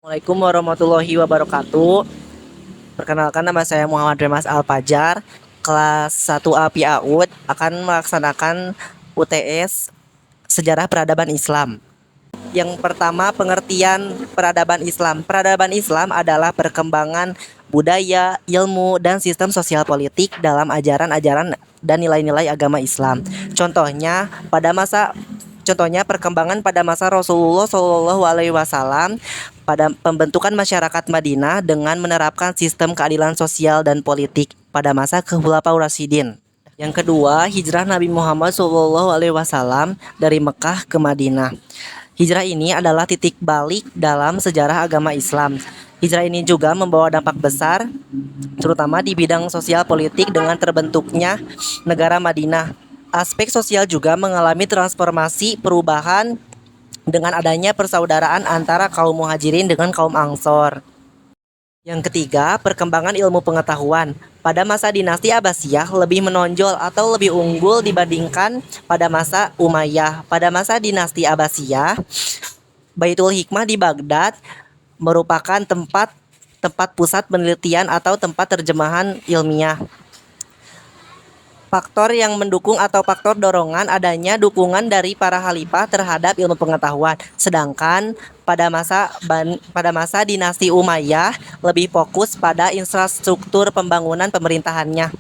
Assalamualaikum warahmatullahi wabarakatuh. Perkenalkan, nama saya Muhammad Remas Alfajar, kelas 1A PAUD, akan melaksanakan UTS Sejarah Peradaban Islam. Yang pertama, pengertian peradaban Islam. Peradaban Islam adalah perkembangan budaya, ilmu, dan sistem sosial politik dalam ajaran-ajaran dan nilai-nilai agama Islam. Contohnya perkembangan pada masa Rasulullah Shallallahu Alaihi Wasallam, pada pembentukan masyarakat Madinah dengan menerapkan sistem keadilan sosial dan politik pada masa Khulafaur Rasyidin. Yang kedua, hijrah Nabi Muhammad Shallallahu Alaihi Wasallam dari Mekah ke Madinah. Hijrah ini adalah titik balik dalam sejarah agama Islam. Hijrah ini juga membawa dampak besar, terutama di bidang sosial politik dengan terbentuknya negara Madinah. Aspek sosial juga mengalami transformasi perubahan dengan adanya persaudaraan antara kaum muhajirin dengan kaum Ansor. Yang ketiga, perkembangan ilmu pengetahuan. Pada masa dinasti Abbasiyah lebih menonjol atau lebih unggul dibandingkan pada masa Umayyah. Pada masa dinasti Abbasiyah, Baitul Hikmah di Baghdad merupakan tempat pusat penelitian atau tempat terjemahan ilmiah. Faktor yang mendukung atau faktor dorongan adanya dukungan dari para khalifah terhadap ilmu pengetahuan. Sedangkan pada masa dinasti Umayyah lebih fokus pada infrastruktur pembangunan pemerintahannya.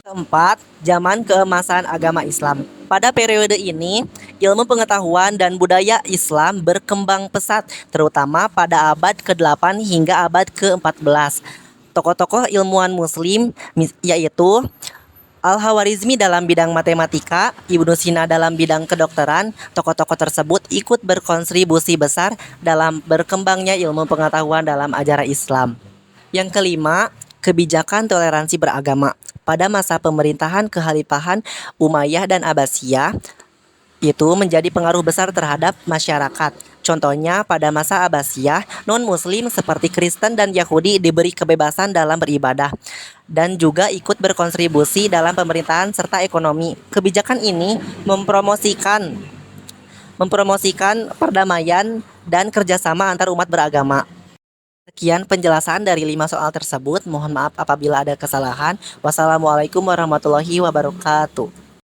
Keempat, zaman keemasan agama Islam. Pada periode ini, ilmu pengetahuan dan budaya Islam berkembang pesat, terutama pada abad ke-8 hingga abad ke-14. Tokoh-tokoh ilmuwan muslim yaitu Al-Khawarizmi dalam bidang matematika, Ibnu Sina dalam bidang kedokteran. Tokoh-tokoh tersebut ikut berkontribusi besar dalam berkembangnya ilmu pengetahuan dalam ajaran Islam. Yang kelima, kebijakan toleransi beragama. Pada masa pemerintahan kekhalifahan Umayyah dan Abbasiyah, itu menjadi pengaruh besar terhadap masyarakat. Contohnya, pada masa Abbasiyah, non-muslim seperti Kristen dan Yahudi diberi kebebasan dalam beribadah dan juga ikut berkontribusi dalam pemerintahan serta ekonomi. Kebijakan ini mempromosikan perdamaian dan kerjasama antar umat beragama. Sekian penjelasan dari 5 soal tersebut. Mohon maaf apabila ada kesalahan. Wassalamualaikum warahmatullahi wabarakatuh.